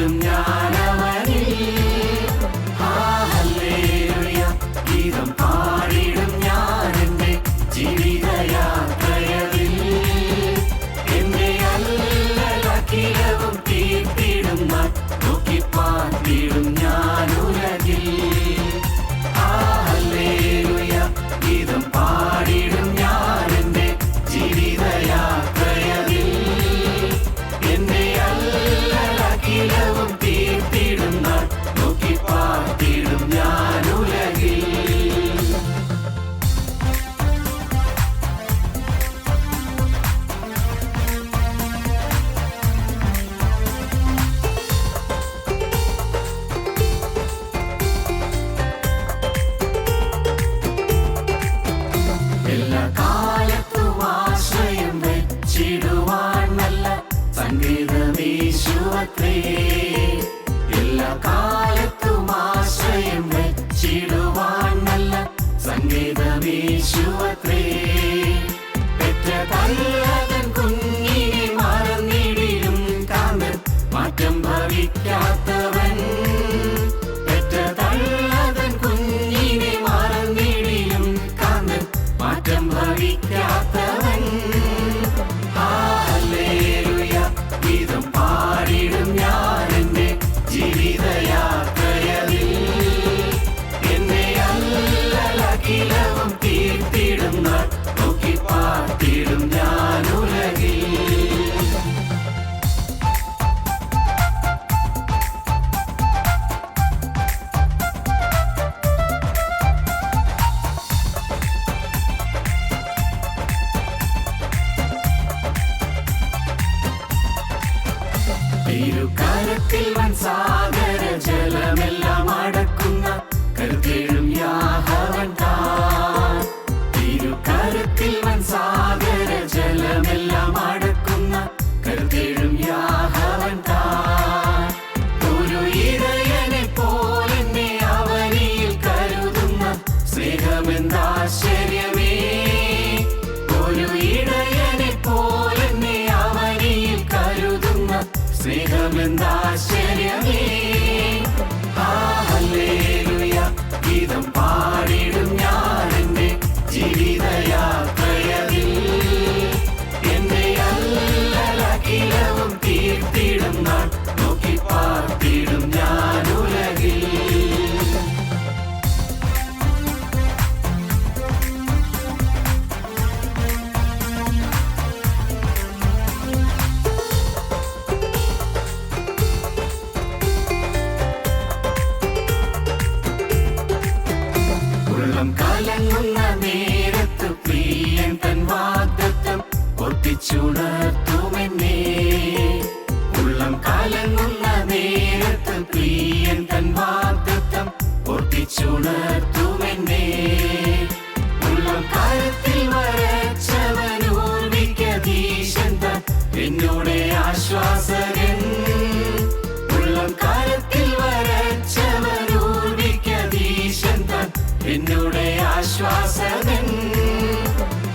പാടിടും ഞാനവനിൽ. ഹല്ലേലൂയ ഗീതം പാടിടും ഞാൻ എൻ്റെ ജീവിതയാത്രയിൽ. എന്നെ അല്ലലഖിലവും തീർത്തിടും നാൾ നോക്കിപ്പാർത്തിടും ഞാൻ ഉലകിൽ. ഹല്ലേലൂയ ഗീതം പാടിടും ഞാൻ എൻ്റെ ജീവിതയാത്രയിൽ. എന്നെ അല്ലലഖിലവും തീർത്തിടും നാൾ നോക്കിപ്പാർത്തിടും ഞാൻ ഉലകിൽ. എല്ലാ കാലത്തും ആശ്രയം വെച്ചിടുവാൻ നല്ല സംഗീതമേശുവത്രേ. എല്ലാ കാലത്തും ആശ്രയം വെച്ചിടുവാൻ നല്ല സംഗീതമേശുവത്രേ. പെറ്റ തല്ലതൻ കുഞ്ഞിനെ മറന്നിടിലും കാന്തൻ മാറ്റം ഭവിക്കാത്തവൻ. പെറ്റ തല്ലതൻ കുഞ്ഞിനെ മറന്നിടിലും കാന്തൻ മാറ്റം ഭവിക്കാത്തവൻ. ഹല്ലേലൂയ ഗീതം പാടിടും ഞാൻ എൻ്റെ ജീവിതയാത്രയിൽ. എന്നെ അല്ലലഖിലവും തീർത്തിടും നാൾ നോക്കിപ്പാർത്തിടും ഞാൻ ഉലകിൽ. തിരുക്കരത്തിൽ വൻ സാഗര ജലമെല്ലാം അടക്കുന്ന കരുതേഴും യാഹവൻ താൻ. തിരുക്കരത്തിൽ വൻ സാഗര ജലമെല്ലാം അടക്കുന്ന കരുതേഴും യാഹവൻ താൻ. ഒരു ഇടയനെ പോലെന്നെ അവനിൽ കരുതുന്ന സ്നേഹമെന്താശ്ചര്യമേ. ഒരു ഇടയനെ പോലെന്നെ അവനിൽ കരുതുന്ന സ്നേഹമെന്താശ്ചര്യമേ. ഹല്ലേലൂയ ഗീതം പാടിടും ഞാൻ എൻ്റെ ജീവിതയാത്രയിൽ. എന്നെ അല്ലലഖിലവും തീർത്തിടും നാൾ നോക്കിപ്പാർത്തിടും ഞാൻ ഉലകിൽ. ഉള്ളം കലങ്ങുന്ന നേരത്ത് പ്രിയൻ തൻ വാഗ്ദത്തം ഓർപ്പിച്ചുണർത്തുമെന്നേ. ഉള്ളം കലങ്ങുന്ന നേരത്ത് പ്രിയൻ തൻ വാഗ്ദത്തം ഓർപ്പിച്ചുണർത്തുമെന്നേ. ഉള്ളം കരത്തിൽ വരച്ചവൻ ഓർമ്മിക്കധീശൻ താൻ എന്നോടെ ആശ്വാസകൻ. ഉള്ളം കരത്തിൽ വരച്ചവൻ ഓർമ്മിക്കധീശൻ താൻ എന്നോടെ ആശ്വാസകൻ.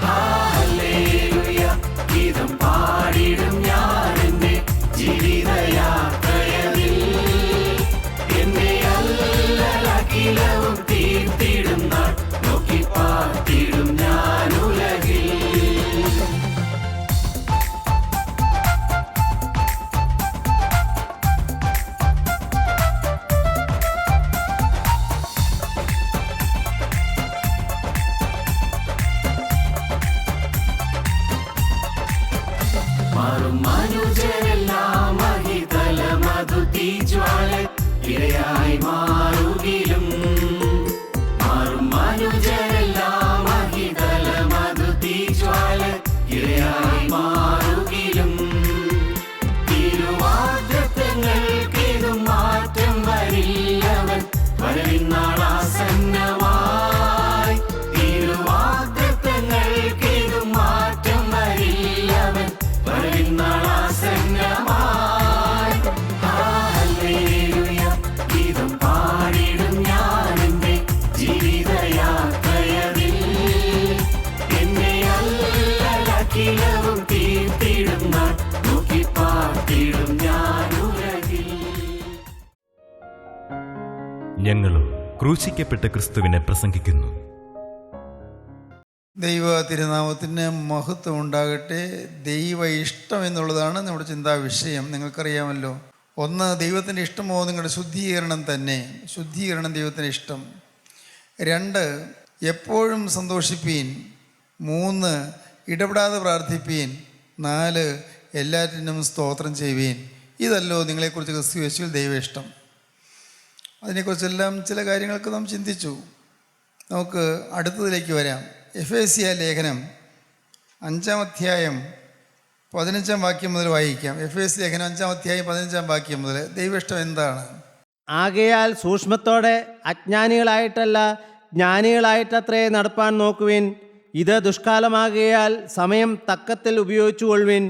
ഹല്ലേലൂയ ഗീതം പാടിടും ഞാൻ എൻ്റെ ജീവിതയാത്രയിൽ. എന്നെ അല്ലലഖിലവും തീർത്തിടും നാൾ നോക്കിപ്പാർത്തിടും ഞാൻ ഉലകിൽ. മാറും മനുജരെല്ലാം മഹിതല മധു തീജ്വാല ഇരയായി മാറുകിലും. മാറും മനുജരെല്ലാം മഹിതല മധു തീജ്വാല ഇരയായി മാറുകിലും. തിരുവാഗ്ദത്തങ്ങൾക്കിതും മാറ്റം വരില്ലവൻ വരവിൻ നാളാസന്നമായി. തിരുവാഗ്ദത്തങ്ങൾക്കിതും മാറ്റം വരില്ലവൻ വരവിൻ നാളാസന്നമായി. ഹല്ലേലൂയ ഗീതം പാടി ഞങ്ങളും ക്രൂശിക്കപ്പെട്ട ക്രിസ്തുവിനെ പ്രസംഗിക്കുന്നു. ദൈവ തിരുനാമത്തിന് മഹത്വം ഉണ്ടാകട്ടെ. ദൈവ ഇഷ്ടം എന്നുള്ളതാണ് നമ്മുടെ ചിന്താ വിഷയം. നിങ്ങൾക്കറിയാമല്ലോ, ഒന്ന്, ദൈവത്തിൻ്റെ ഇഷ്ടമോ നിങ്ങളുടെ ശുദ്ധീകരണം തന്നെ. ശുദ്ധീകരണം ദൈവത്തിൻ്റെ ഇഷ്ടം. 2, എപ്പോഴും സന്തോഷിപ്പീൻ. 3, ഇടപെടാതെ പ്രാർത്ഥിപ്പീൻ. 4, എല്ലാറ്റിനും സ്തോത്രം ചെയ്യുവീൻ. ഇതല്ലോ നിങ്ങളെക്കുറിച്ച് ക്രിസ്തു യേശുവിൽ ദൈവ ഇഷ്ടം. അതിനെക്കുറിച്ചെല്ലാം ചില കാര്യങ്ങൾക്ക് നാം ചിന്തിച്ചു. നമുക്ക് അടുത്തതിലേക്ക് വരാം. എഫേസ്യ ലേഖനം 5-ാം അധ്യായം 15-ാം വാക്യം മുതൽ വായിക്കാം. എഫേസ്യ ലേഖനം 5-ാം അധ്യായം 15-ാം വാക്യം മുതൽ. ദൈവഇഷ്ടം എന്താണ്? ആകയാൽ സൂക്ഷ്മത്തോടെ അജ്ഞാനികളായിട്ടല്ല ജ്ഞാനികളായിട്ടത്രേ നടപ്പാൻ നോക്കുവിൻ. ഇത് ദുഷ്കാലമാകയാൽ സമയം തക്കത്തിൽ ഉപയോഗിച്ചുകൊള്ളുവിൻ.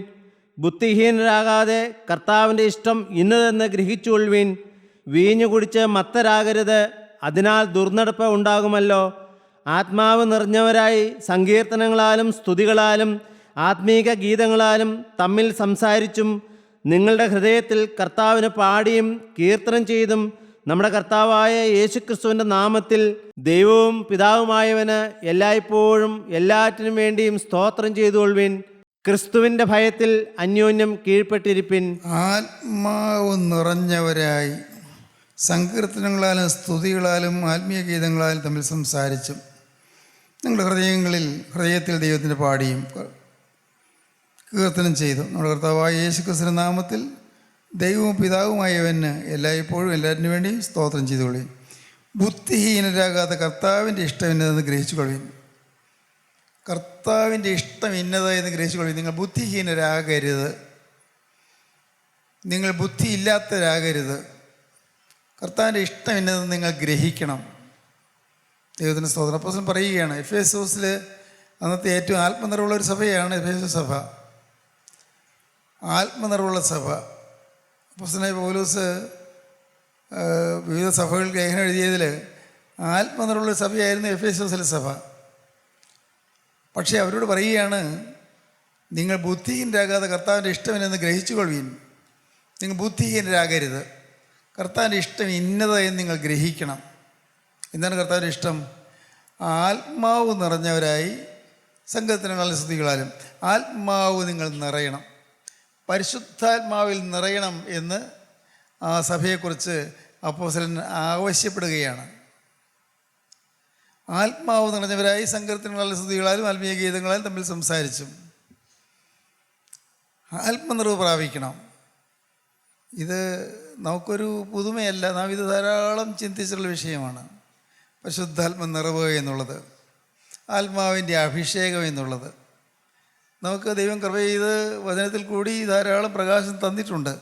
ബുദ്ധിഹീനരാകാതെ കർത്താവിൻ്റെ ഇഷ്ടം ഇന്നതെന്ന് ഗ്രഹിച്ചുകൊള്ളുവിൻ. വീഞ്ഞു കുടിച്ച് മത്തരാകരുത്, അതിനാൽ ദുർനടപ്പ് ഉണ്ടാകുമല്ലോ. ആത്മാവ് നിറഞ്ഞവരായി സങ്കീർത്തനങ്ങളാലും സ്തുതികളാലും ആത്മീക ഗീതങ്ങളാലും തമ്മിൽ സംസാരിച്ചും നിങ്ങളുടെ ഹൃദയത്തിൽ കർത്താവിന് പാടിയും കീർത്തനം ചെയ്തും നമ്മുടെ കർത്താവായ യേശുക്രിസ്തുവിൻ്റെ നാമത്തിൽ ദൈവവും പിതാവുമായവന് എല്ലായ്പ്പോഴും എല്ലാറ്റിനും വേണ്ടിയും സ്തോത്രം ചെയ്തുകൊള്ളുവിൻ. ക്രിസ്തുവിൻ്റെ ഭയത്തിൽ അന്യോന്യം കീഴ്പ്പെട്ടിരിപ്പിൻ. ആത്മാവ് നിറഞ്ഞവരായി സങ്കീർത്തനങ്ങളാലും സ്തുതികളാലും ആത്മീയ ഗീതങ്ങളാലും തമ്മിൽ സംസാരിച്ചും നിങ്ങളുടെ ഹൃദയത്തിൽ ദൈവത്തിൻ്റെ പാടിയും കീർത്തനം ചെയ്തു നമ്മുടെ കർത്താവായ യേശുക്രിസ്തുവിന്റെ നാമത്തിൽ ദൈവവും പിതാവുമായവന് എല്ലായ്പ്പോഴും എല്ലാറ്റിനു വേണ്ടി സ്തോത്രം ചെയ്തുകൊള്ളുവിൻ. ബുദ്ധിഹീനരാകാതെ കർത്താവിൻ്റെ ഇഷ്ടം ഇന്നതെന്ന് ഗ്രഹിച്ചുകൊള്ളുവിൻ. കർത്താവിൻ്റെ ഇഷ്ടം ഇന്നതെന്ന് ഗ്രഹിച്ചുകൊള്ളുവിൻ. നിങ്ങൾ ബുദ്ധിഹീനരാകരുത്, നിങ്ങൾ ബുദ്ധിയില്ലാത്തവരാകരുത്. കർത്താവിൻ്റെ ഇഷ്ടം ഇന്നതെന്ന് നിങ്ങൾ ഗ്രഹിക്കണം. ദൈവത്തിൻ്റെ സ്തോത്രം. അപ്പോസ്തലൻ പറയുകയാണ്, എഫേസോസിൽ അന്നത്തെ ഏറ്റവും ആത്മനിറവുള്ള ഒരു സഭയാണ് എഫേസോസ് സഭ. ആത്മനിറവുള്ള സഭ. അപ്പോസ്തലനായ പൗലോസ് വിവിധ സഭകൾക്ക് ലേഖനം എഴുതിയതിൽ ആത്മനിറവുള്ള സഭയായിരുന്നു എഫേസോസിലെ സഭ. പക്ഷേ അവരോട് പറയുകയാണ്, നിങ്ങൾ ബുദ്ധിഹീനരാകാതെ കർത്താവിൻ്റെ ഇഷ്ടമെന്ന് ഗ്രഹിച്ചുകൊള്ളുവീൻ. നിങ്ങൾ ബുദ്ധിഹീനരാകരുത്. കർത്താവിൻ്റെ ഇഷ്ടം ഇന്നത് എന്ന് നിങ്ങൾ ഗ്രഹിക്കണം. എന്താണ് കർത്താവിൻ്റെ ഇഷ്ടം? ആത്മാവ് നിറഞ്ഞവരായി സങ്കീർത്തനങ്ങളാലും സ്തുതികളാലും ആത്മാവ് നിങ്ങൾ നിറയണം. പരിശുദ്ധാത്മാവിൽ നിറയണം എന്ന് ആ സഭയെക്കുറിച്ച് അപ്പോസ്തലൻ ആവശ്യപ്പെടുകയാണ്. ആത്മാവ് നിറഞ്ഞവരായി സങ്കീർത്തനങ്ങളാലും സ്തുതികളാലും ആത്മീയ ഗീതങ്ങളാലും തമ്മിൽ സംസാരിച്ചും ആത്മനിറവ് പ്രാപിക്കണം. ഇത് നമുക്കൊരു പുതുമയല്ല, നാം ഇത് ധാരാളം ചിന്തിച്ചിട്ടുള്ള വിഷയമാണ്. പരിശുദ്ധാത്മ നിറവ് എന്നുള്ളത്, ആത്മാവിൻ്റെ അഭിഷേകം എന്നുള്ളത് നമുക്ക് ദൈവം കൃപ ചെയ്ത് വചനത്തിൽ കൂടി ധാരാളം പ്രകാശം തന്നിട്ടുണ്ട്.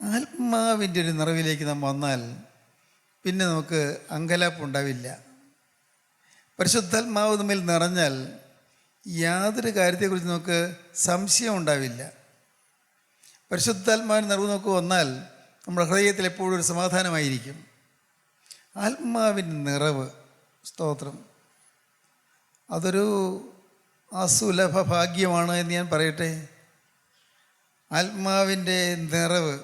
ആത്മാവിൻ്റെ ഒരു നിറവിലേക്ക് നാം വന്നാൽ പിന്നെ നമുക്ക് അങ്കലാപ്പുണ്ടാവില്ല. പരിശുദ്ധാത്മാവ് തമ്മിൽ നിറഞ്ഞാൽ യാതൊരു കാര്യത്തെക്കുറിച്ച് നമുക്ക് സംശയം ഉണ്ടാവില്ല. പരിശുദ്ധാത്മാവിന് നിറവ് നമുക്ക് വന്നാൽ നമ്മുടെ ഹൃദയത്തിൽ എപ്പോഴും ഒരു സമാധാനമായിരിക്കും. ആത്മാവിൻ്റെ നിറവ്, സ്തോത്രം, അതൊരു അസുലഭ ഭാഗ്യമാണ് എന്ന് ഞാൻ പറയട്ടെ. ആത്മാവിൻ്റെ നിറവ്,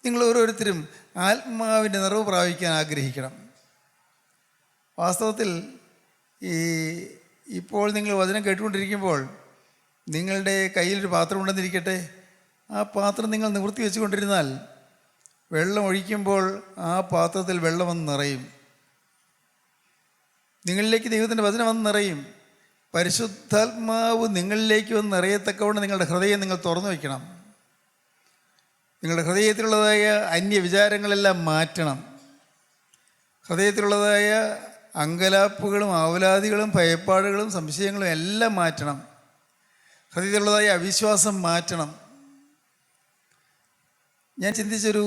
നിങ്ങൾ ഓരോരുത്തരും ആത്മാവിൻ്റെ നിറവ് പ്രാപിക്കാൻ ആഗ്രഹിക്കണം. വാസ്തവത്തിൽ ഇപ്പോൾ നിങ്ങൾ വചനം കേട്ടുകൊണ്ടിരിക്കുമ്പോൾ നിങ്ങളുടെ കയ്യിലൊരു പാത്രം ഉണ്ടെന്നിരിക്കട്ടെ. ആ പാത്രം നിങ്ങൾ നിവൃത്തി വെച്ചുകൊണ്ടിരുന്നാൽ വെള്ളം ഒഴിക്കുമ്പോൾ ആ പാത്രത്തിൽ വെള്ളം വന്ന് നിറയും. നിങ്ങളിലേക്ക് ദൈവത്തിൻ്റെ വചനം വന്ന് നിറയും. പരിശുദ്ധാത്മാവ് നിങ്ങളിലേക്ക് വന്ന് നിറയത്തക്കവണ്ണം നിങ്ങളുടെ ഹൃദയം നിങ്ങൾ തുറന്നു വയ്ക്കണം. നിങ്ങളുടെ ഹൃദയത്തിലുള്ളതായ അന്യ വിചാരങ്ങളെല്ലാം മാറ്റണം. ഹൃദയത്തിലുള്ളതായ അങ്കലാപ്പുകളും ആവലാദികളും ഭയപ്പാടുകളും സംശയങ്ങളും എല്ലാം മാറ്റണം. ഹൃദയത്തിലുള്ളതായ അവിശ്വാസം മാറ്റണം. ഞാൻ ചിന്തിച്ചൊരു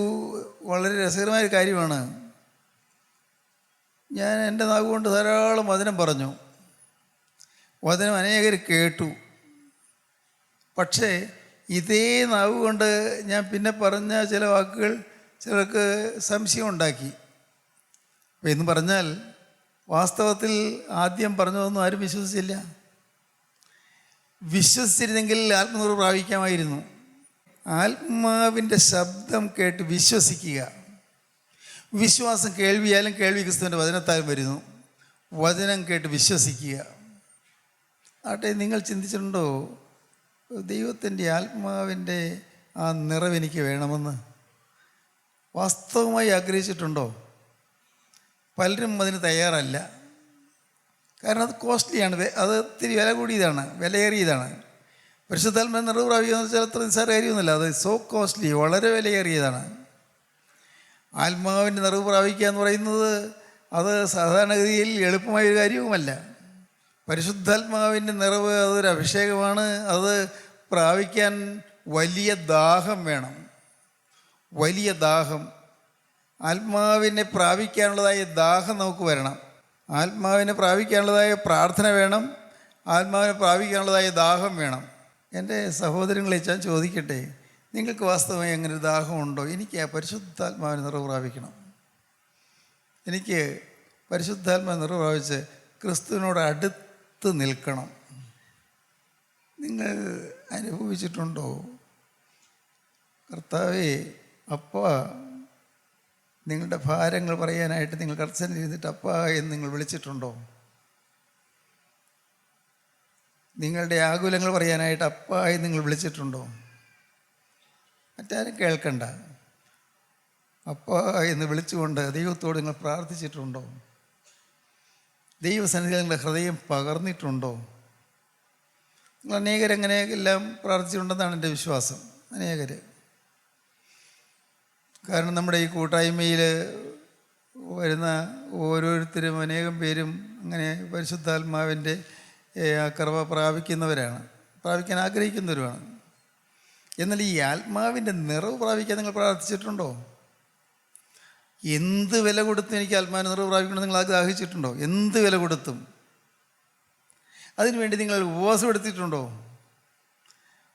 വളരെ രസകരമായ കാര്യമാണ്. ഞാൻ എൻ്റെ നാവുകൊണ്ട് ധാരാളം വചനം പറഞ്ഞു, വചനം അനേകർ കേട്ടു. പക്ഷേ ഇതേ നാവ് കൊണ്ട് ഞാൻ പിന്നെ പറഞ്ഞ ചില വാക്കുകൾ ചിലർക്ക് സംശയം ഉണ്ടാക്കി. അപ്പോൾ എന്ന് പറഞ്ഞാൽ വാസ്തവത്തിൽ ആദ്യം പറഞ്ഞതൊന്നും ആരും വിശ്വസിച്ചില്ല. വിശ്വസിച്ചിരുന്നെങ്കിൽ ആത്മനിർഭർ പ്രാപിക്കാമായിരുന്നു. ആത്മാവിൻ്റെ ശബ്ദം കേട്ട് വിശ്വസിക്കുക. വിശ്വാസം കേൾവിയാലും കേൾവി ക്രിസ്തുവിൻ്റെ വചനത്താലും വരുന്നു. വചനം കേട്ട് വിശ്വസിക്കുക. ആട്ടെ, നിങ്ങൾ ചിന്തിച്ചിട്ടുണ്ടോ ദൈവത്തിൻ്റെ ആത്മാവിൻ്റെ ആ നിറവെനിക്ക് വേണമെന്ന് വാസ്തവമായി ആഗ്രഹിച്ചിട്ടുണ്ടോ? പലരും അതിന് തയ്യാറല്ല. കാരണം അത് കോസ്റ്റ്ലിയാണ്, അത് ഇത്തിരി വില കൂടിയതാണ്, വിലയേറിയതാണ്. പരിശുദ്ധാത്മാ നിറവ് പ്രാപിക്കുക എന്ന് വെച്ചാൽ അത്ര നിസ്സാര കാര്യമൊന്നുമില്ല. അത് സോ കോസ്റ്റ്ലി, വളരെ വിലയേറിയതാണ്. ആത്മാവിൻ്റെ നിറവ് പ്രാപിക്കുക എന്ന് പറയുന്നത് അത് സാധാരണഗതിയിൽ എളുപ്പമായൊരു കാര്യവുമല്ല. പരിശുദ്ധാത്മാവിൻ്റെ നിറവ് അതൊരു അഭിഷേകമാണ്. അത് പ്രാപിക്കാൻ വലിയ ദാഹം വേണം, വലിയ ദാഹം. ആത്മാവിനെ പ്രാപിക്കാനുള്ളതായ ദാഹം നമുക്ക് വരണം. ആത്മാവിനെ പ്രാപിക്കാനുള്ളതായ പ്രാർത്ഥന വേണം, ആത്മാവിനെ പ്രാപിക്കാനുള്ളതായ ദാഹം വേണം. എൻ്റെ സഹോദരങ്ങളെ ഞാൻ ചോദിക്കട്ടെ, നിങ്ങൾക്ക് വാസ്തവമായി അങ്ങനെ ഒരു ദാഹമുണ്ടോ? എനിക്ക് ആ പരിശുദ്ധാത്മാവിനെ നിറവ് പ്രാപിക്കണം. എനിക്ക് പരിശുദ്ധാത്മാവിനെ നിറവ് പ്രാപിച്ച് ക്രിസ്തുവിനോട് അടുത്ത് നിൽക്കണം. നിങ്ങൾ അനുഭവിച്ചിട്ടുണ്ടോ? കർത്താവേ, അപ്പാ, നിങ്ങളുടെ ഭാരങ്ങൾ പറയാനായിട്ട് നിങ്ങൾ കർശനം ചെയ്തിട്ട് അപ്പാ എന്ന് നിങ്ങൾ വിളിച്ചിട്ടുണ്ടോ? നിങ്ങളുടെ ആകുലങ്ങൾ പറയാനായിട്ട് അപ്പാ എന്ന് നിങ്ങൾ വിളിച്ചിട്ടുണ്ടോ? മറ്റാരും കേൾക്കണ്ട, അപ്പാ എന്ന് വിളിച്ചുകൊണ്ട് ദൈവത്തോട് നിങ്ങൾ പ്രാർത്ഥിച്ചിട്ടുണ്ടോ? ദൈവസന്നിധിയിൽ നിങ്ങളുടെ ഹൃദയം പകർന്നിട്ടുണ്ടോ? നിങ്ങൾ അനേകരങ്ങനെ എല്ലാം പ്രാർത്ഥിച്ചിട്ടുണ്ടെന്നാണ് എൻ്റെ വിശ്വാസം. അനേകർ. കാരണം നമ്മുടെ ഈ കൂട്ടായ്മയിൽ വരുന്ന ഓരോരുത്തരും അനേകം പേരും അങ്ങനെ പരിശുദ്ധാത്മാവിൻ്റെ കൃപ പ്രാപിക്കുന്നവരാണ്, പ്രാപിക്കാൻ ആഗ്രഹിക്കുന്നവരുമാണ്. എന്നാൽ ഈ ആത്മാവിൻ്റെ നിറവ് പ്രാപിക്കാൻ നിങ്ങൾ പ്രാർത്ഥിച്ചിട്ടുണ്ടോ? എന്ത് വില കൊടുത്തും എനിക്ക് ആത്മാവിൻ്റെ നിറവ് പ്രാപിക്കണം നിങ്ങൾ ആഗ്രഹിച്ചിട്ടുണ്ടോ? എന്ത് വില കൊടുത്തും. അതിനുവേണ്ടി നിങ്ങൾ ഉപവാസം എടുത്തിട്ടുണ്ടോ?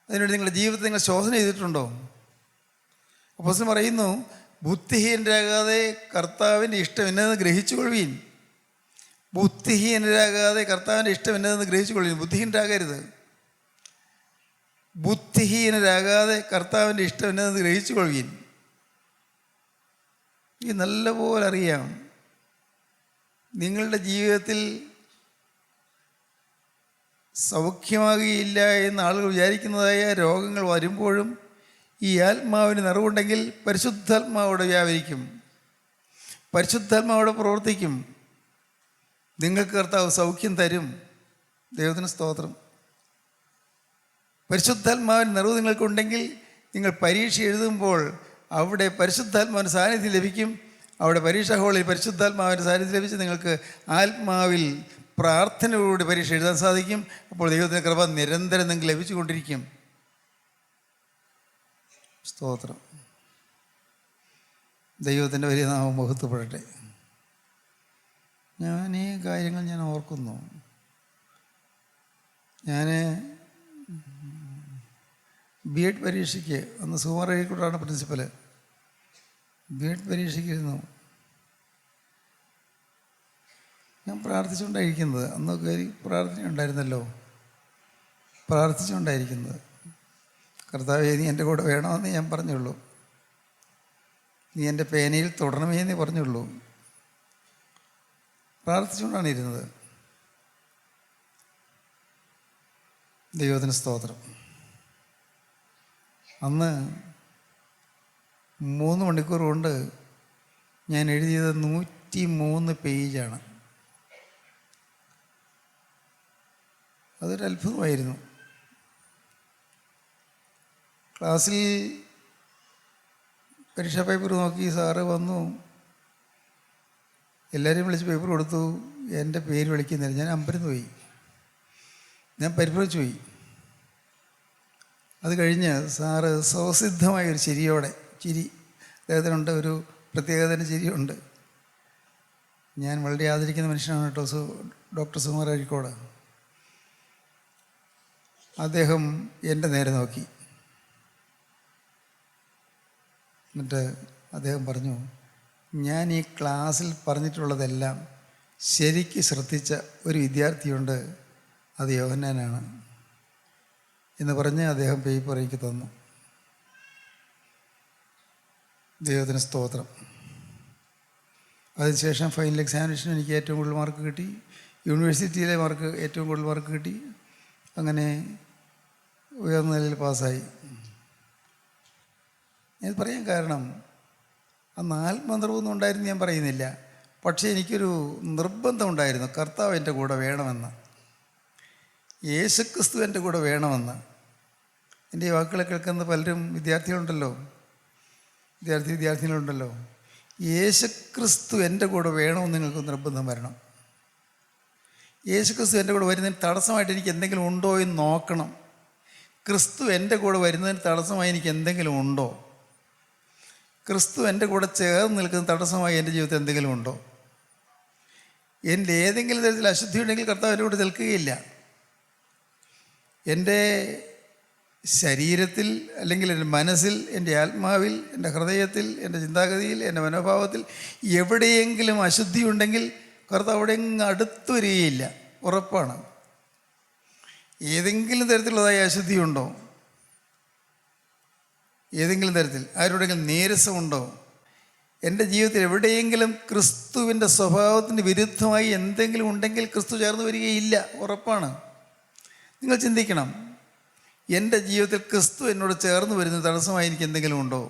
അതിനുവേണ്ടി നിങ്ങളുടെ ജീവിതത്തെ നിങ്ങൾ ശോധന ചെയ്തിട്ടുണ്ടോ? അപ്പോസ്തലൻ പറയുന്നു, ബുദ്ധിഹീനരാകാതെ കർത്താവിൻ്റെ ഇഷ്ടം എന്നതെന്ന് ഗ്രഹിച്ചുകൊള്ളുവീൻ. ബുദ്ധിഹീനരാകാതെ കർത്താവിൻ്റെ ഇഷ്ടം എന്നതെന്ന് ഗ്രഹിച്ചുകൊള്ളുവീൻ. ബുദ്ധിഹീനരാകരുത്. ബുദ്ധിഹീനരാകാതെ കർത്താവിൻ്റെ ഇഷ്ടം എന്നതെന്ന് ഗ്രഹിച്ചുകൊള്ളുവീൻ. ഈ നല്ലപോലെ അറിയാം, നിങ്ങളുടെ ജീവിതത്തിൽ സൗഖ്യമാകുകയില്ല എന്ന് ആളുകൾ വിചാരിക്കുന്നതായ രോഗങ്ങൾ വരുമ്പോഴും ഈ ആത്മാവിന് നിറവുണ്ടെങ്കിൽ പരിശുദ്ധാത്മാവോടെ വ്യാപരിക്കും, പരിശുദ്ധാത്മാവോടെ പ്രവർത്തിക്കും. നിങ്ങൾക്ക് കർത്താവ് സൗഖ്യം തരും. ദൈവത്തിന് സ്തോത്രം. പരിശുദ്ധാത്മാവിന് നിറവ് നിങ്ങൾക്കുണ്ടെങ്കിൽ നിങ്ങൾ പരീക്ഷ എഴുതുമ്പോൾ അവിടെ പരിശുദ്ധാത്മാവിൻ്റെ സാന്നിധ്യം ലഭിക്കും. അവിടെ പരീക്ഷാ ഹാളിൽ പരിശുദ്ധാത്മാവിൻ്റെ സാന്നിധ്യം ലഭിച്ച് നിങ്ങൾക്ക് ആത്മാവിൽ പ്രാർത്ഥനയോടുകൂടി പരീക്ഷ എഴുതാൻ സാധിക്കും. അപ്പോൾ ദൈവത്തിൻ്റെ കൃപ നിരന്തരം നിങ്ങൾക്ക് ലഭിച്ചുകൊണ്ടിരിക്കും. സ്തോത്രം. ദൈവത്തിൻ്റെ വലിയ നാമം മഹത്വപ്പെടട്ടെ. ഞാൻ ഈ കാര്യങ്ങൾ ഞാൻ ഓർക്കുന്നു. ഞാൻ B.Ed പരീക്ഷയ്ക്ക് അന്ന് സുമാർ അഴീക്കോടാണ് പ്രിൻസിപ്പൽ. B.Ed പരീക്ഷയ്ക്ക് ഇരുന്നു. ഞാൻ പ്രാർത്ഥിച്ചുകൊണ്ടായിരിക്കുന്നത്. അന്നൊക്കെ പ്രാർത്ഥന ഉണ്ടായിരുന്നല്ലോ, പ്രാർത്ഥിച്ചുകൊണ്ടായിരിക്കുന്നത്. കർത്താവേ, നീ എൻ്റെ കൂടെ വേണമെന്ന് ഞാൻ പറഞ്ഞുള്ളൂ. നീ എൻ്റെ പേനയിൽ തുടരണമേ എന്നേ പറഞ്ഞുള്ളൂ. പ്രാർത്ഥിച്ചുകൊണ്ടാണ് ഇരുന്നത്. ദൈവത്തിന് സ്തോത്രം. അന്ന് 3 മണിക്കൂർ കൊണ്ട് ഞാൻ എഴുതിയത് 103 പേജാണ്. അതൊരു അത്ഭുതമായിരുന്നു. ക്ലാസ്സിൽ പരീക്ഷാ പേപ്പർ നോക്കി സാറ് വന്നു, എല്ലാവരെയും വിളിച്ച് പേപ്പർ കൊടുത്തു. എൻ്റെ പേര് വിളിക്കുന്നില്ല. ഞാൻ അമ്പരന്ന് പോയി, ഞാൻ പരിഭ്രമിച്ചു പോയി. അത് കഴിഞ്ഞ് സാറ് സ്വസിദ്ധമായൊരു ചിരിയോടെ, ചിരി അദ്ദേഹത്തിനുണ്ട്, ഒരു പ്രത്യേകതരം ചിരിയുണ്ട്. ഞാൻ വളരെ ആദരിക്കുന്ന മനുഷ്യനാണ് കേട്ടോ, ഡോക്ടർ സുമാർ അഴീക്കോട്. അദ്ദേഹം എൻ്റെ നേരെ നോക്കി. എന്നിട്ട് അദ്ദേഹം പറഞ്ഞു, ഞാൻ ഈ ക്ലാസ്സിൽ പറഞ്ഞിട്ടുള്ളതെല്ലാം ശരിക്ക് ശ്രദ്ധിച്ച ഒരു വിദ്യാർത്ഥിയുണ്ട്, അത് യോഹന്നാനാണ് എന്ന് പറഞ്ഞ് അദ്ദേഹം പേപ്പർ എനിക്ക് തന്നു. ദൈവത്തിന് സ്തോത്രം. അതിനുശേഷം ഫൈനൽ എക്സാമിനേഷൻ എനിക്ക് ഏറ്റവും കൂടുതൽ മാർക്ക് കിട്ടി, യൂണിവേഴ്സിറ്റിയിലെ ഏറ്റവും കൂടുതൽ മാർക്ക് കിട്ടി. അങ്ങനെ ഉയർന്ന നിലയിൽ പാസ്സായി. ഞാൻ പറയാൻ കാരണം അന്ന് ആത്മനിർഭരമൊന്നും ഉണ്ടായിരുന്നു ഞാൻ പറയുന്നില്ല. പക്ഷേ എനിക്കൊരു നിർബന്ധം ഉണ്ടായിരുന്നു, കർത്താവ് എൻ്റെ കൂടെ വേണമെന്ന്, യേശുക്രിസ്തു എൻ്റെ കൂടെ വേണമെന്ന്. എൻ്റെ ഈ വാക്കുകളെ കേൾക്കുന്ന പലരും വിദ്യാർത്ഥികളുണ്ടല്ലോ. യേശുക്രിസ്തു എൻ്റെ കൂടെ വേണമെന്ന് നിങ്ങൾക്ക് നിർബന്ധം വരണം. യേശുക്രിസ്തു എൻ്റെ കൂടെ വരുന്നതിന് തടസ്സമായിട്ട് എനിക്ക് എന്തെങ്കിലും ഉണ്ടോ എന്ന് നോക്കണം. ക്രിസ്തു എൻ്റെ കൂടെ വരുന്നതിന് തടസ്സമായി എനിക്ക് എന്തെങ്കിലും ഉണ്ടോ? ക്രിസ്തു എൻ്റെ കൂടെ ചേർന്ന് നിൽക്കുന്ന തടസ്സമായി എൻ്റെ ജീവിതത്തിൽ എന്തെങ്കിലും ഉണ്ടോ? എൻ്റെ ഏതെങ്കിലും തരത്തിൽ അശുദ്ധി ഉണ്ടെങ്കിൽ കർത്താവ് എൻ്റെ കൂടെ നിൽക്കുകയില്ല. എൻ്റെ ശരീരത്തിൽ, അല്ലെങ്കിൽ എൻ്റെ മനസ്സിൽ, എൻ്റെ ആത്മാവിൽ, എൻ്റെ ഹൃദയത്തിൽ, എൻ്റെ ചിന്താഗതിയിൽ, എൻ്റെ മനോഭാവത്തിൽ എവിടെയെങ്കിലും അശുദ്ധി ഉണ്ടെങ്കിൽ കർത്താവ് അവിടെയെങ്കിലും അടുത്ത് വരികയില്ല, ഉറപ്പാണ്. ഏതെങ്കിലും തരത്തിലുള്ളതായ അശുദ്ധിയുണ്ടോ? ഏതെങ്കിലും തരത്തിൽ ആരോടെങ്കിലും നീരസമുണ്ടോ? എൻ്റെ ജീവിതത്തിൽ എവിടെയെങ്കിലും ക്രിസ്തുവിൻ്റെ സ്വഭാവത്തിന് വിരുദ്ധമായി എന്തെങ്കിലും ഉണ്ടെങ്കിൽ ക്രിസ്തു ചേർന്ന് വരികയില്ല, ഉറപ്പാണ്. നിങ്ങൾ ചിന്തിക്കണം, എൻ്റെ ജീവിതത്തിൽ ക്രിസ്തു എന്നോട് ചേർന്ന് വരുന്ന തടസ്സമായി എനിക്ക് എന്തെങ്കിലും ഉണ്ടോ?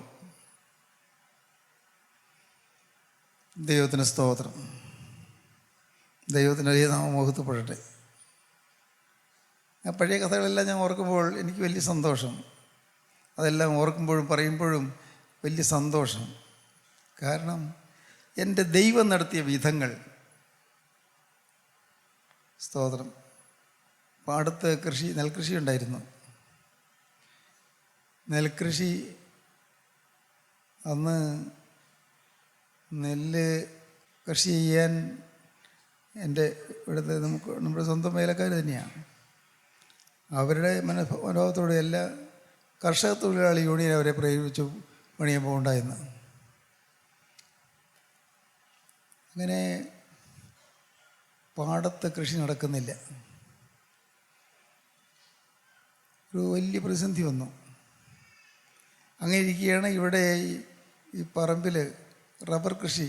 ദൈവത്തിന് സ്തോത്രം. ദൈവത്തിന് വലിയ നാമം മഹത്വപ്പെടട്ടെ. ആ പഴയ കഥകളെല്ലാം ഞാൻ ഓർക്കുമ്പോൾ എനിക്ക് വലിയ സന്തോഷം. അതെല്ലാം ഓർക്കുമ്പോഴും പറയുമ്പോഴും വലിയ സന്തോഷം. കാരണം എൻ്റെ ദൈവം നടത്തിയ വിധങ്ങൾ. സ്തോത്രം. പാടത്ത് നെൽകൃഷി ഉണ്ടായിരുന്നു. നെൽകൃഷി അന്ന് നെല്ല് കൃഷി ചെയ്യാൻ എൻ്റെ ഇവിടുത്തെ നമ്മുടെ സ്വന്തം വേലക്കാർ തന്നെയാണ്. അവരുടെ മനോഭാവത്തോടെ എല്ലാ കർഷക തൊഴിലാളി യൂണിയൻ അവരെ പ്രേരിപ്പിച്ചു പണിയാൻ പോകണ്ടായിരുന്നു. അങ്ങനെ പാടത്ത് കൃഷി നടക്കുന്നില്ല. ഒരു വലിയ പ്രതിസന്ധി വന്നു. അങ്ങനെ ഇരിക്കുകയാണ്. ഇവിടെ ഈ പറമ്പിൽ റബ്ബർ കൃഷി,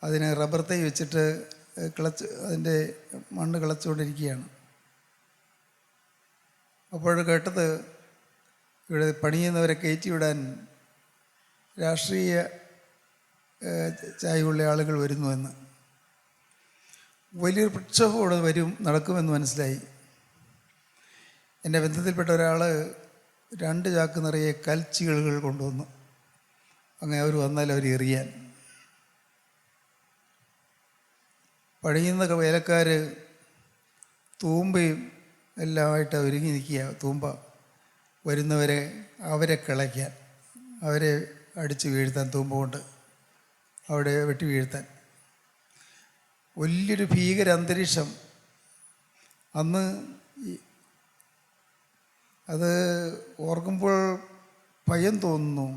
അതിന് റബ്ബർ തൈ വെച്ചിട്ട് അതിൻ്റെ മണ്ണ് കിളച്ചുകൊണ്ടിരിക്കുകയാണ്. അപ്പോൾ കേട്ടത് ഇവിടെ പണിയുന്നവരെ കയറ്റിവിടാൻ രാഷ്ട്രീയ ചായ്വുള്ള ആളുകൾ വരുന്നുവെന്ന്. വലിയൊരു പ്രക്ഷോഭം ഇവിടെ നടക്കുമെന്ന് മനസ്സിലായി. എൻ്റെ ബന്ധത്തിൽപ്പെട്ട ഒരാൾ 2 ചാക്ക് നിറയെ കൽച്ചികളുകൾ കൊണ്ടുവന്നു. അങ്ങനെ അവർ വന്നാൽ അവർ എറിയാൻ. പണിയുന്ന വേലക്കാർ തൂമ്പയും എല്ലാമായിട്ട് ഒരുങ്ങി നിൽക്കുക. തൂമ്പ വരുന്നവരെ അവരെ കിളയ്ക്കാൻ, അവരെ അടിച്ച് വീഴ്ത്താൻ, തൂമ്പ കൊണ്ട് അവിടെ വെട്ടി വീഴ്ത്താൻ. വലിയൊരു ഭീകര അന്തരീക്ഷം അന്ന്. അത് ഓർക്കുമ്പോൾ ഭയം തോന്നുന്നു.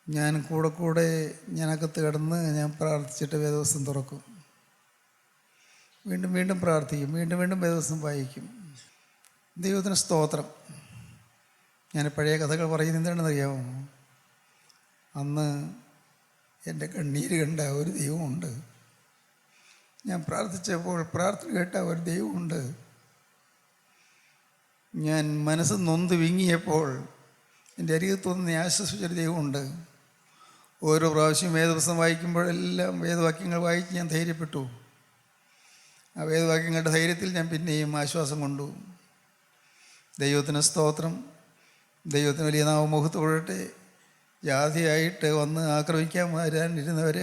ഞാൻ കൂടെ ഞാനകത്ത് കിടന്ന് ഞാൻ പ്രാർത്ഥിച്ചിട്ട് വേദവസ്തം തുറക്കും, വീണ്ടും പ്രാർത്ഥിക്കും, വീണ്ടും വേദവസ്തം വായിക്കും. ദൈവത്തിന് സ്തോത്രം. ഞാൻ പഴയ കഥകൾ പറയുന്നത് എന്താണെന്നറിയാമോ? അന്ന് എൻ്റെ കണ്ണീര് കണ്ട ഒരു ദൈവമുണ്ട്. ഞാൻ പ്രാർത്ഥിച്ചപ്പോൾ പ്രാർത്ഥന കേട്ട ഒരു ദൈവമുണ്ട്. ഞാൻ മനസ്സ് നൊന്ത് വിങ്ങിയപ്പോൾ എൻ്റെ അരികത്ത് വന്ന് ആശ്വസിച്ചൊരു ദൈവമുണ്ട്. ഓരോ പ്രാവശ്യം വേദവസ്തം വായിക്കുമ്പോഴെല്ലാം വേദവാക്യങ്ങൾ വായിച്ച് ഞാൻ ധൈര്യപ്പെട്ടു. ആ വേദവാക്യങ്ങളുടെ ധൈര്യത്തിൽ ഞാൻ പിന്നെയും ആശ്വാസം കൊണ്ടു. ദൈവത്തിന് സ്തോത്രം. ദൈവത്തിന് വലിയ നാമം മഹത്വപ്പെടട്ടെ. ജാതിയായിട്ട് വന്ന് ആക്രമിക്കാൻ വരാനിരുന്നവർ,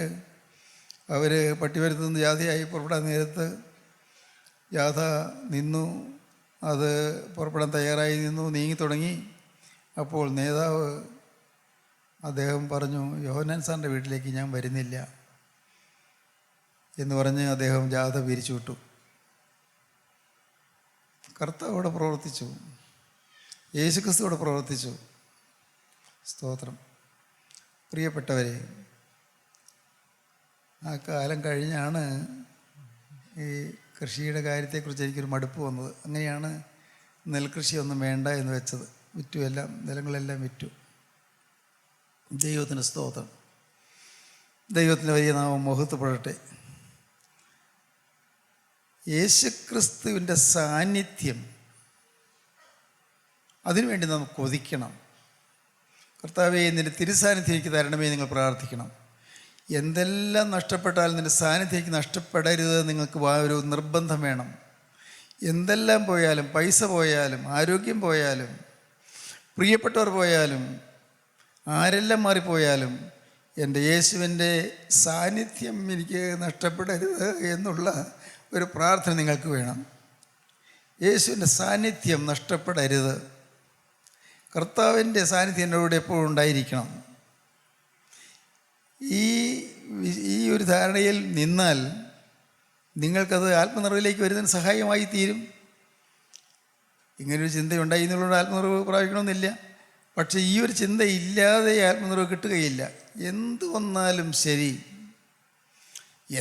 അവർ പട്ടിവരുത്തുന്ന ജാതിയായി പുറപ്പെടാൻ നേരത്ത് ജാഥ നിന്നു. അത് പുറപ്പെടാൻ തയ്യാറായി നിന്നു, നീങ്ങി തുടങ്ങി. അപ്പോൾ നേതാവ് അദ്ദേഹം പറഞ്ഞു, യോഹന്നാൻ സാറിൻ്റെ വീട്ടിലേക്ക് ഞാൻ വരുന്നില്ല എന്ന് പറഞ്ഞ് അദ്ദേഹം ജാഥ പിരിച്ചു വിട്ടു. കർത്താവ് അവിടെ പ്രവർത്തിച്ചു, യേശുക്രിസ്തു അവിടെ പ്രവർത്തിച്ചു. സ്തോത്രം. പ്രിയപ്പെട്ടവരെ, ആ കാലം കഴിഞ്ഞാണ് ഈ കൃഷിയുടെ കാര്യത്തെക്കുറിച്ച് എനിക്കൊരു മടുപ്പ് വന്നത്. അങ്ങനെയാണ് നെൽകൃഷിയൊന്നും വേണ്ട എന്ന് വെച്ചത്. നിലങ്ങളെല്ലാം വിറ്റു. ദൈവത്തിന് സ്തോത്രം. ദൈവത്തിൻ്റെ വലിയ നാമം മഹത്വപ്പെടട്ടെ. യേശുക്രിസ്തുവിൻ്റെ സാന്നിധ്യം, അതിനുവേണ്ടി നാം കൊതിക്കണം. കർത്താവേ, നിൻ്റെ തിരുസാന്നിധ്യം എനിക്ക് തരണമേ നിങ്ങൾ പ്രാർത്ഥിക്കണം. എന്തെല്ലാം നഷ്ടപ്പെട്ടാലും നിൻ്റെ സാന്നിധ്യം എനിക്ക് നഷ്ടപ്പെടരുത് നിങ്ങൾക്ക് ഒരു നിർബന്ധം വേണം. എന്തെല്ലാം പോയാലും, പൈസ പോയാലും, ആരോഗ്യം പോയാലും, പ്രിയപ്പെട്ടവർ പോയാലും, ആരെല്ലാം മാറിപ്പോയാലും എൻ്റെ യേശുവിൻ്റെ സാന്നിധ്യം എനിക്ക് നഷ്ടപ്പെടരുത് എന്നുള്ള ഒരു പ്രാർത്ഥന നിങ്ങൾക്ക് വേണം. യേശുവിൻ്റെ സാന്നിധ്യം നഷ്ടപ്പെടരുത്. കർത്താവിൻ്റെ സാന്നിധ്യം എൻ്റെ കൂടെ എപ്പോഴും ഉണ്ടായിരിക്കണം. ഈ ഒരു ധാരണയിൽ നിന്നാൽ നിങ്ങൾക്കത് ആത്മനിറവിലേക്ക് വരുന്നതിന് സഹായമായി തീരും. ഇങ്ങനൊരു ചിന്തയുണ്ടായി എന്നുള്ളത് ആത്മനിറവ് പ്രാപിക്കണമെന്നില്ല. പക്ഷേ ഈ ഒരു ചിന്ത ഇല്ലാതെ ആത്മനിറവ് കിട്ടുകയില്ല. എന്ത് വന്നാലും ശരി,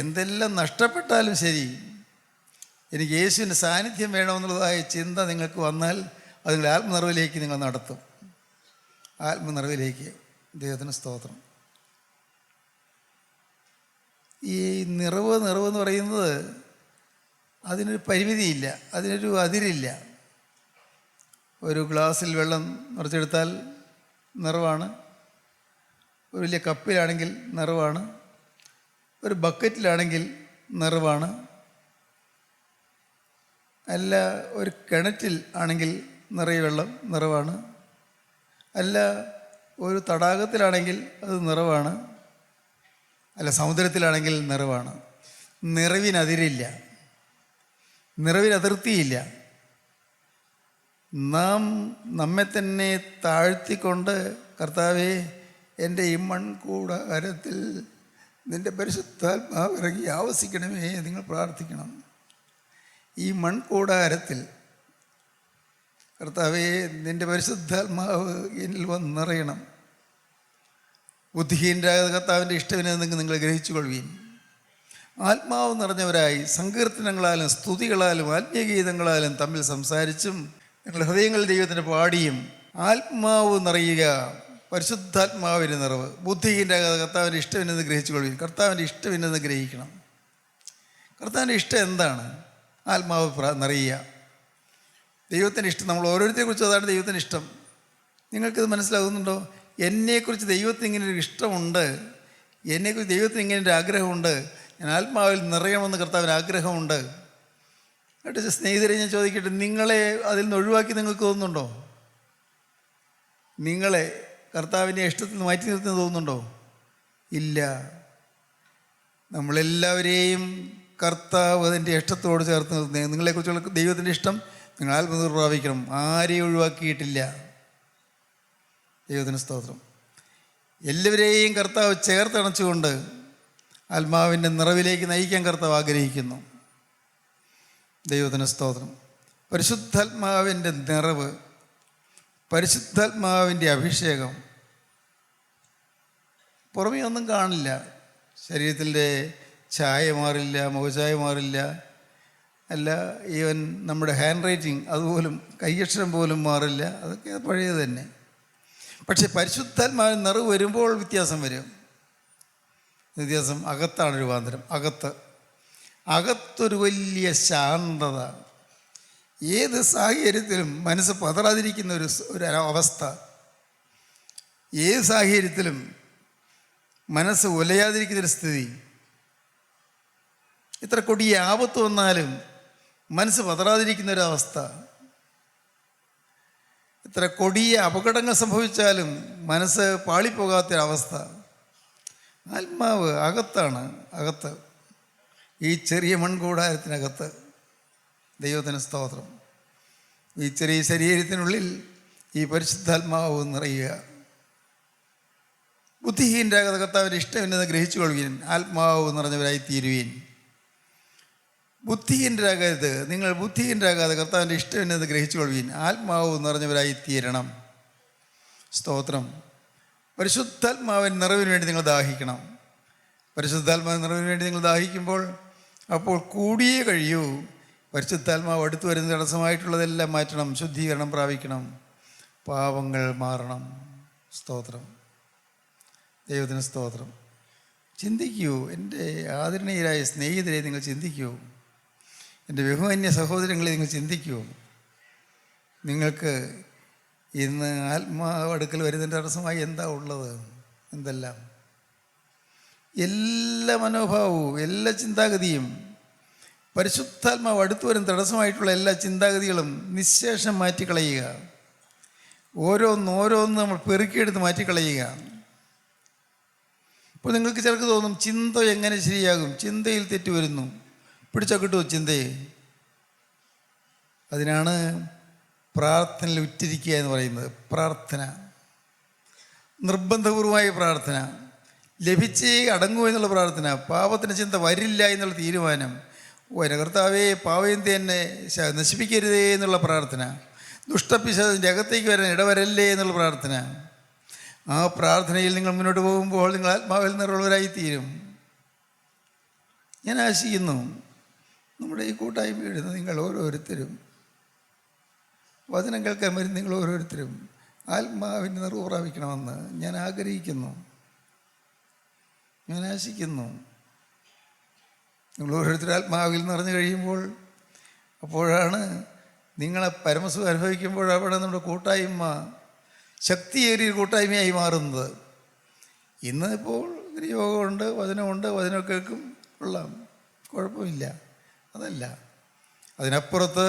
എന്തെല്ലാം നഷ്ടപ്പെട്ടാലും ശരി, എനിക്ക് യേശുവിൻ്റെ സാന്നിധ്യം വേണമെന്നുള്ളതായ ചിന്ത നിങ്ങൾക്ക് വന്നാൽ അത് നിങ്ങളുടെ ആത്മനിറവിലേക്ക് നിങ്ങൾ നടത്തും. ആത്മനിറവിലേക്ക്. ദൈവത്തിന് സ്തോത്രം. ഈ നിറവെന്ന് പറയുന്നത് അതിനൊരു പരിമിതിയില്ല, അതിനൊരു അതിരില്ല. ഒരു ഗ്ലാസ്സിൽ വെള്ളം നിറച്ചെടുത്താൽ നിറവാണ്, ഒരു വലിയ കപ്പിലാണെങ്കിൽ നിറവാണ്, ഒരു ബക്കറ്റിലാണെങ്കിൽ നിറവാണ്, അല്ല ഒരു കിണറ്റിൽ ആണെങ്കിൽ നിറയെ വെള്ളം നിറവാണ്, അല്ല ഒരു തടാകത്തിലാണെങ്കിൽ അത് നിറവാണ്, അല്ല സമുദ്രത്തിലാണെങ്കിൽ നിറവാണ്. നിറവിനതിരില്ല, നിറവിനതിർത്തിയില്ല. നാം നമ്മെ തന്നെ താഴ്ത്തിക്കൊണ്ട്, കർത്താവേ, എൻ്റെ ഈ മൺകൂടാരത്തിൽ നിൻ്റെ പരിശുദ്ധാത്മാവ് ഇറങ്ങി ആവസിക്കണമേ നിങ്ങൾ പ്രാർത്ഥിക്കണം. ഈ മൺകൂടാരത്തിൽ കർത്താവേ, നിൻ്റെ പരിശുദ്ധാത്മാവ് എന്നിൽ വന്നിറയണം. ബുദ്ധിഹീനരായ കർത്താവിൻ്റെ ഇഷ്ടവിനെന്ന് നിങ്ങൾ ഗ്രഹിച്ചു കൊള്ളുവീൻ. ആത്മാവ് നിറഞ്ഞവരായി സങ്കീർത്തനങ്ങളാലും സ്തുതികളാലും ആത്മീയഗീതങ്ങളാലും തമ്മിൽ സംസാരിച്ചും നിങ്ങളുടെ ഹൃദയങ്ങളിൽ ദൈവത്തിൻ്റെ പാടിയും ആത്മാവ് നിറയുക. പരിശുദ്ധാത്മാവിൻ്റെ നിറവ്. ബുദ്ധിഹീനരായ കർത്താവിൻ്റെ ഇഷ്ടവിനെന്ന് ഗ്രഹിച്ചു കൊള്ളുവീൻ. കർത്താവിൻ്റെ ഇഷ്ടവിനെന്ന് ഗ്രഹിക്കണം. കർത്താവിൻ്റെ ഇഷ്ടം എന്താണ്? ആത്മാവ് നിറയുക. ദൈവത്തിൻ്റെ ഇഷ്ടം, നമ്മൾ ഓരോരുത്തരെക്കുറിച്ച് അതാണ് ദൈവത്തിൻ്റെ ഇഷ്ടം. നിങ്ങൾക്കിത് മനസ്സിലാകുന്നുണ്ടോ? എന്നെക്കുറിച്ച് ദൈവത്തിന് ഇങ്ങനെ ഒരു ഇഷ്ടമുണ്ട്, എന്നെക്കുറിച്ച് ദൈവത്തിന് ഇങ്ങനെ ഒരു ആഗ്രഹമുണ്ട്, ഞാൻ ആത്മാവിൽ നിറയണമെന്ന് കർത്താവിന് ആഗ്രഹമുണ്ട്. എന്നിട്ട് സ്നേഹിതരെ ഞാൻ ചോദിക്കട്ടെ, നിങ്ങളെ അതിൽ നിന്ന് ഒഴിവാക്കി നിങ്ങൾക്ക് തോന്നുന്നുണ്ടോ? നിങ്ങളെ കർത്താവിൻ്റെ ഇഷ്ടത്തിൽ നിന്ന് മാറ്റി നിർത്തുന്നത് തോന്നുന്നുണ്ടോ? ഇല്ല. നമ്മളെല്ലാവരെയും കർത്താവ് അതിൻ്റെ ഇഷ്ടത്തോട് ചേർത്ത് നിർത്തുന്നത്. നിങ്ങളെക്കുറിച്ചുള്ള ദൈവത്തിൻ്റെ ഇഷ്ടം നിങ്ങൾ ആത്മനിർഭർ പ്രാപിക്കണം. ആരെയും ഒഴിവാക്കിയിട്ടില്ല. ദൈവത്തിന് സ്തോത്രം. എല്ലാവരെയും കർത്താവ് ചേർത്തണച്ചുകൊണ്ട് ആത്മാവിൻ്റെ നിറവിലേക്ക് നയിക്കാൻ കർത്താവ് ആഗ്രഹിക്കുന്നു. ദൈവത്തിന് സ്തോത്രം. പരിശുദ്ധാത്മാവിൻ്റെ നിറവ്, പരിശുദ്ധാത്മാവിൻ്റെ അഭിഷേകം പുറമേ ഒന്നും കാണില്ല. ശരീരത്തിൻ്റെ ഛായ മാറില്ല, മുഖഛായ മാറില്ല, അല്ല ഈവൻ നമ്മുടെ ഹാൻഡ് റൈറ്റിംഗ് അതുപോലും, കൈയക്ഷരം പോലും മാറില്ല. അതൊക്കെ പഴയത് തന്നെ. പക്ഷെ പരിശുദ്ധാത്മാവിന് നിറവ് വരുമ്പോൾ വ്യത്യാസം വരും. വ്യത്യാസം അകത്താണ് രൂപാന്തരം. അകത്തൊരു വലിയ ശാന്തത. ഏത് സാഹചര്യത്തിലും മനസ്സ് പതറാതിരിക്കുന്ന ഒരു അവസ്ഥ. ഏത് സാഹചര്യത്തിലും മനസ്സ് ഉലയാതിരിക്കുന്നൊരു സ്ഥിതി. ഇത്ര കൊടിയ ആപത്ത് വന്നാലും മനസ്സ് പതറാതിരിക്കുന്നൊരവസ്ഥ. ഇത്ര കൊടിയ അപകടങ്ങൾ സംഭവിച്ചാലും മനസ്സ് പാളിപ്പോകാത്തൊരവസ്ഥ. ആത്മാവ് അകത്താണ്. ഈ ചെറിയ മൺകൂടാരത്തിനകത്ത്. ദൈവത്തിന് സ്തോത്രം. ഈ ചെറിയ ശരീരത്തിനുള്ളിൽ ഈ പരിശുദ്ധാത്മാവ് നിറയുക. ബുദ്ധിഹീനരാകാതെ കർത്താവിൻ്റെ ഇഷ്ടമെന്നത് ഗ്രഹിച്ചു കൊള്ളുവീൻ. ആത്മാവ് നിറഞ്ഞവരായി തീരുവീൻ. ബുദ്ധിഹീനരാകരുത്. നിങ്ങൾ ബുദ്ധിഹീനരാകാതെ കർത്താവിൻ്റെ ഇഷ്ടമെന്നത് ഗ്രഹിച്ചു കൊള്ളുവീൻ. ആത്മാവ് നിറഞ്ഞവരായി തീരണം. സ്തോത്രം. പരിശുദ്ധാത്മാവിൻ നിറവിന് വേണ്ടി നിങ്ങൾ ദാഹിക്കണം. പരിശുദ്ധാത്മാവിൻ നിറവിന് വേണ്ടി നിങ്ങൾ ദാഹിക്കുമ്പോൾ അപ്പോൾ കൂടിയേ കഴിയൂ. പരിശുദ്ധാത്മാവ് അടുത്തു വരുന്ന തടസ്സമായിട്ടുള്ളതെല്ലാം മാറ്റണം, ശുദ്ധീകരണം പ്രാപിക്കണം, പാപങ്ങൾ മാറണം. സ്തോത്രം. ദൈവത്തിന് സ്തോത്രം. ചിന്തിക്കൂ, എൻ്റെ ആദരണീയരായ സ്നേഹിതരെ നിങ്ങൾ ചിന്തിക്കൂ, എൻ്റെ ബഹുമാന്യ സഹോദരങ്ങളെ നിങ്ങൾ ചിന്തിക്കൂ. നിങ്ങൾക്ക് ഇന്ന് ആത്മാവ് അടുക്കൽ വരുന്നതിൻ്റെ തടസ്സമായി എന്താ ഉള്ളത്? എന്തെല്ലാം? എല്ലാ മനോഭാവവും എല്ലാ ചിന്താഗതിയും, പരിശുദ്ധാത്മാവ് അടുത്തു വരും തടസ്സമായിട്ടുള്ള എല്ലാ ചിന്താഗതികളും നിശേഷം മാറ്റിക്കളയുക. ഓരോന്ന് നമ്മൾ പെറുക്കിയെടുത്ത് മാറ്റിക്കളയുക. ഇപ്പോൾ നിങ്ങൾക്ക് ചിലർക്ക് തോന്നും, ചിന്ത എങ്ങനെ ശരിയാകും? ചിന്തയിൽ തെറ്റ് വരുന്നു. പിടിച്ചാൽ കിട്ടുമോ ചിന്തയെ? അതിനാണ് പ്രാർത്ഥനയിൽ ഉറ്റിരിക്കുക എന്ന് പറയുന്നത്. പ്രാർത്ഥന, നിർബന്ധപൂർവമായ പ്രാർത്ഥന, ലഭിച്ചേ അടങ്ങൂ എന്നുള്ള പ്രാർത്ഥന, പാപത്തിൻ്റെ ചിന്ത വരില്ല എന്നുള്ള തീരുമാനം, കർത്താവേ പാവയന്തി എന്നെ നശിപ്പിക്കരുതേ എന്നുള്ള പ്രാർത്ഥന, ദുഷ്ടപിശാചിൻ്റെ അകത്തേക്ക് വരാൻ ഇടവരല്ലേ എന്നുള്ള പ്രാർത്ഥന. ആ പ്രാർത്ഥനയിൽ നിങ്ങൾ മുന്നോട്ട് പോകുമ്പോൾ നിങ്ങൾ ആത്മാവിൽ നിന്നുള്ളവരായിത്തീരും. ഞാൻ ആശിക്കുന്നു നമ്മുടെ ഈ കൂട്ടായ്മ എഴുതുന്ന നിങ്ങൾ ഓരോരുത്തരും, വചനം കേൾക്കാൻ വരുന്ന നിങ്ങൾ ഓരോരുത്തരും ആത്മാവിൻ്റെ നിറവ് പ്രാപിക്കണമെന്ന് ഞാൻ ആഗ്രഹിക്കുന്നു, ഞാൻ ആശിക്കുന്നു. നിങ്ങൾ ഓരോരുത്തരും ആത്മാവിൽ നിറഞ്ഞു കഴിയുമ്പോൾ, അപ്പോഴാണ് നിങ്ങളെ പരമസുഖം അനുഭവിക്കുമ്പോഴാണ് നമ്മുടെ കൂട്ടായ്മ ശക്തിയേറിയ കൂട്ടായ്മയായി മാറുന്നത്. ഇന്ന് ഇപ്പോൾ യോഗമുണ്ട്, വചനമുണ്ട്, വചനം കേൾക്കും, കൊള്ളാം, കുഴപ്പമില്ല. അതല്ല, അതിനപ്പുറത്ത്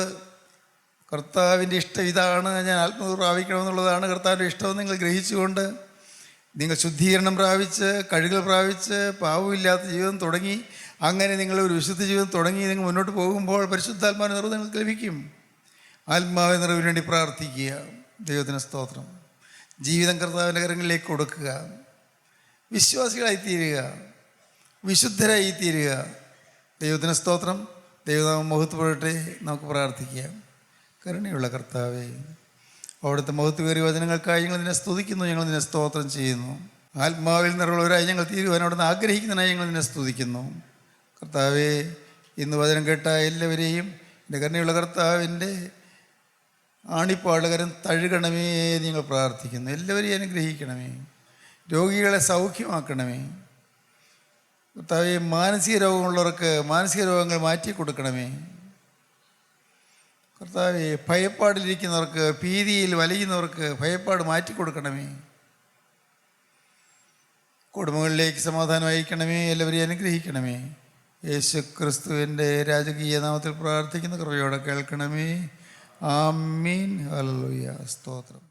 കർത്താവിൻ്റെ ഇഷ്ടം ഇതാണ്, ഞാൻ ആത്മനിർഭർ പ്രാപിക്കണമെന്നുള്ളതാണ് കർത്താവിൻ്റെ ഇഷ്ടമെന്ന് നിങ്ങൾ ഗ്രഹിച്ചുകൊണ്ട് നിങ്ങൾ ശുദ്ധീകരണം പ്രാപിച്ച്, കഴുകൽ പ്രാപിച്ച്, പാവമില്ലാത്ത ജീവിതം തുടങ്ങി, അങ്ങനെ നിങ്ങളൊരു വിശുദ്ധ ജീവിതം തുടങ്ങി നിങ്ങൾ മുന്നോട്ട് പോകുമ്പോൾ പരിശുദ്ധാത്മാവിൻ്റെ നിറവ് നിങ്ങൾക്ക് ലഭിക്കും. ആത്മാവിൻ്റെ നിറവിന് വേണ്ടി പ്രാർത്ഥിക്കുക. ദൈവത്തിന് സ്തോത്രം. ജീവിതം കർത്താവിൻ്റെ കരങ്ങളിലേക്ക് കൊടുക്കുക. വിശ്വാസികളായിത്തീരുക, വിശുദ്ധരായിത്തീരുക. ദൈവത്തിന് സ്തോത്രം. ദൈവനാമം മഹത്വപ്പെടട്ടെ. നമുക്ക് പ്രാർത്ഥിക്കാം. കരുണയുള്ള കർത്താവേ, അവിടുത്തെ മഹത്വമേറിയ വചനങ്ങൾക്കായി ഞങ്ങൾ നിന്നെ സ്തുതിക്കുന്നു, ഞങ്ങൾ നിന്നെ സ്തോത്രം ചെയ്യുന്നു. ആത്മാവിൽ നിന്നുള്ളവരായി ഞങ്ങൾ തീരുവാൻ അവിടുന്ന് ആഗ്രഹിക്കുന്നതിനായി ഞങ്ങൾ നിന്നെ സ്തുതിക്കുന്നു. കർത്താവേ, ഇന്ന് വചനം കേട്ട എല്ലാവരെയും എൻ്റെ കരുണയുള്ള കർത്താവിൻ്റെ ആണിപ്പാടുകരം തഴുകണമേ എന്ന് ഞങ്ങൾ പ്രാർത്ഥിക്കുന്നു. എല്ലാവരെയും അനുഗ്രഹിക്കണമേ, രോഗികളെ സൗഖ്യമാക്കണമേ. കർത്താവേ, മാനസിക രോഗമുള്ളവർക്ക് മാനസിക രോഗങ്ങൾ മാറ്റി കൊടുക്കണമേ. കർത്താവേ, ഭയപ്പാടിലിരിക്കുന്നവർക്ക്, ഭീതിയിൽ വലയുന്നവർക്ക് ഭയപ്പാട് മാറ്റിക്കൊടുക്കണമേ. കുടുംബങ്ങളിലേക്ക് സമാധാനം അയക്കണമേ. എല്ലാവരെയും അനുഗ്രഹിക്കണമേ. യേശു ക്രിസ്തുവിൻ്റെ രാജകീയ നാമത്തിൽ പ്രാർത്ഥിക്കുന്ന കൃപയോടെ കേൾക്കണമേ. ആമീൻ. ഹല്ലേലൂയ. സ്തോത്രം.